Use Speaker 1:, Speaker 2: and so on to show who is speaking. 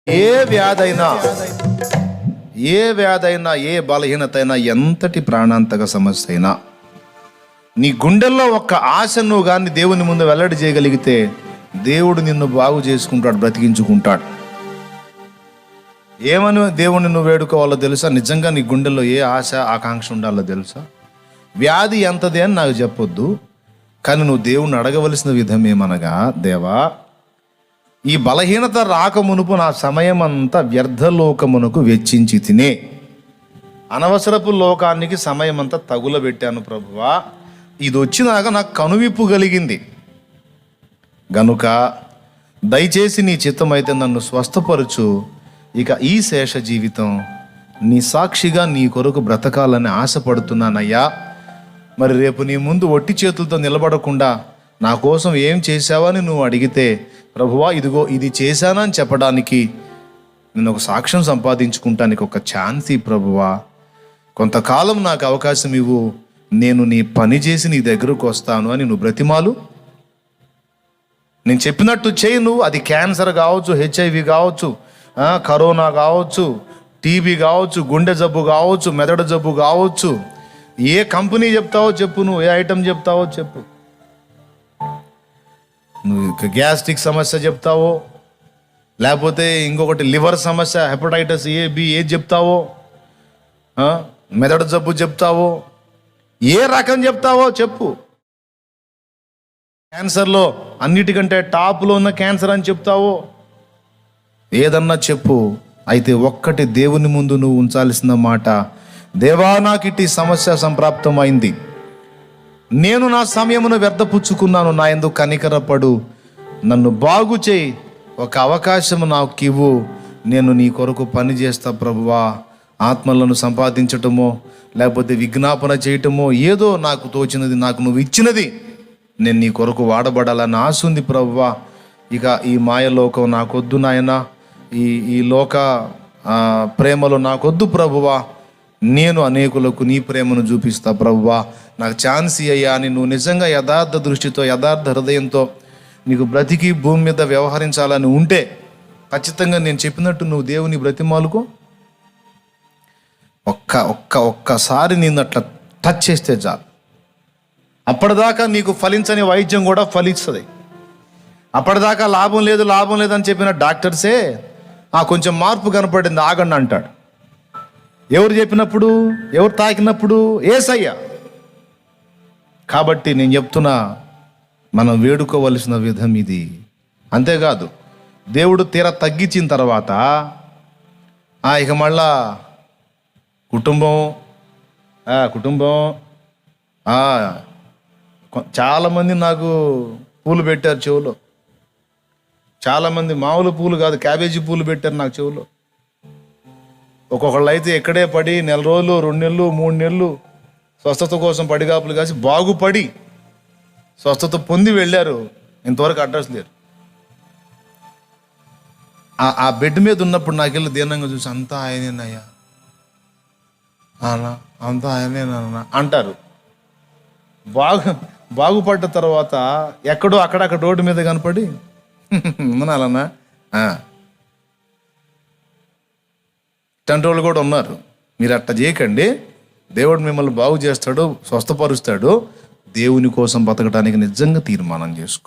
Speaker 1: ఏ వ్యాధైనా ఏ బలహీనత అయినా ఎంతటి ప్రాణాంతక సమస్య అయినా నీ గుండెల్లో ఒక్క ఆశ నువ్వు కానీ దేవుని ముందు వెల్లడి చేయగలిగితే దేవుడు నిన్ను బాగు చేసుకుంటాడు, బ్రతికించుకుంటాడు. ఏమని దేవుణ్ణి నువ్వు వేడుకోవాలో తెలుసా? నిజంగా నీ గుండెల్లో ఏ ఆశ ఆకాంక్ష ఉండాలో తెలుసా? వ్యాధి ఎంతది అని నాకు చెప్పొద్దు, కానీ నువ్వు దేవుణ్ణి అడగవలసిన విధం ఏమనగా, దేవా, ఈ బలహీనత రాక మునుపు నా సమయం అంతా వ్యర్థలోకమునకు వెచ్చించి తినే, అనవసరపు లోకానికి సమయం అంతా తగులబెట్టాను ప్రభువా. ఇది వచ్చినాక నాకు కనువిప్పు కలిగింది గనుక దయచేసి నీ చిత్తమైతే నన్ను స్వస్థపరచు. ఇక ఈ శేష జీవితం నీ సాక్షిగా నీ కొరకు బ్రతకాలని ఆశపడుతున్నానయ్యా. మరి రేపు నీ ముందు ఒట్టి చేతులతో నిలబడకుండా నా కోసం ఏం చేశావని నువ్వు అడిగితే, ప్రభువా ఇదిగో ఇది చేశానని చెప్పడానికి నేను ఒక సాక్ష్యం సంపాదించుకుంటానికి ఒక ఛాన్స్ ఈ ప్రభువా. కొంతకాలం నాకు అవకాశం ఇవ్వు, నేను నీ పని చేసి నీ దగ్గరకు వస్తాను అని నువ్వు బ్రతిమాలు. నేను చెప్పినట్టు చేయి. నువ్వు అది క్యాన్సర్ కావచ్చు, HIV కావచ్చు, కరోనా కావచ్చు, టీబీ కావచ్చు, గుండె జబ్బు కావచ్చు, మెదడు జబ్బు కావచ్చు. ఏ కంపెనీ చెప్తావో చెప్పు, నువ్వు ఏ ఐటమ్ చెప్తావో చెప్పు. నువ్వు గ్యాస్ట్రిక్ సమస్య చెప్తావో, లేకపోతే ఇంకొకటి లివర్ సమస్య, హెపటైటిస్ A, B ఏది చెప్తావో, మెదడు జబ్బు చెప్తావో, ఏ రకం చెప్తావో చెప్పు. క్యాన్సర్లో అన్నిటికంటే టాప్లో ఉన్న క్యాన్సర్ అని చెప్తావో, ఏదన్నా చెప్పు. అయితే ఒక్కటి దేవుని ముందు నువ్వు ఉంచాల్సిన మాట, దేవా నాకు ఇట్టి సమస్య సంప్రాప్తమైంది, నేను నా సమయమును వ్యర్థపుచ్చుకున్నాను, నా యందు కనికరపడు, నన్ను బాగు చేయి, ఒక అవకాశం నాకు ఇవ్వు, నేను నీ కొరకు పని చేస్తా ప్రభువా. ఆత్మలను సంపాదించటమో లేకపోతే విజ్ఞాపన చేయటమో ఏదో నాకు తోచినది, నాకు నువ్వు ఇచ్చినది నేను నీ కొరకు వాడబడాలని ఆశ ఉంది ప్రభువా. ఇక ఈ మాయలోకం నాకొద్దు నాయనా, ఈ లోక ప్రేమలో నాకొద్దు ప్రభువా. నేను అనేకులకు నీ ప్రేమను చూపిస్తా ప్రభువా, నాకు ఛాన్స్ అయ్యా అని నువ్వు నిజంగా యథార్థ దృష్టితో యథార్థ హృదయంతో నీకు బ్రతికి భూమి మీద వ్యవహరించాలని ఉంటే ఖచ్చితంగా నేను చెప్పినట్టు నువ్వు దేవుని బ్రతిమాలుకో. ఒక్కసారి నిన్ను అట్లా టచ్ చేస్తే చాలు, అప్పటిదాకా నీకు ఫలించని వైద్యం కూడా ఫలిస్తుంది. అప్పటిదాకా లాభం లేదని చెప్పిన డాక్టర్సే కొంచెం మార్పు కనపడింది ఆగండి అంటాడు. ఎవరు చెప్పినప్పుడు, ఎవరు తాకినప్పుడు? యేసయ్య. కాబట్టి నేను చెప్తున్నా, మనం వేడుకోవలసిన విధం ఇది. అంతేకాదు, దేవుడు తీర తగ్గించిన తర్వాత ఇక మళ్ళా కుటుంబం చాలామంది నాకు పూలు పెట్టారు చెవులో. చాలామంది మామూలు పూలు కాదు, క్యాబేజీ పూలు పెట్టారు నాకు చెవులో. ఒక్కొక్కళ్ళు అయితే ఎక్కడే పడి 1 రోజులు, 2 నెలలు, 3 నెలలు స్వస్థత కోసం పడిగాపులు కాసి బాగుపడి స్వస్థత పొంది వెళ్ళారు. ఇంతవరకు అడ్రస్ లేరు. ఆ బెడ్ మీద ఉన్నప్పుడు నాకెళ్ళి దీనంగా చూసి, అంతా ఆయనేనయ్యా అంతా ఆయనేనా అంటారు. బాగుపడ్డ తర్వాత ఎక్కడో అక్కడక్కడ రోడ్డు మీద కనపడి ఉన్నాలన్నా తండ్రులు కూడా ఉన్నారు. మీరు అట్ట చేయకండి, దేవుడు మిమ్మల్ని బాగు చేస్తాడు, స్వస్థపరుస్తాడు. దేవుని కోసం బతకడానికి నిజంగా తీర్మానం చేసుకో.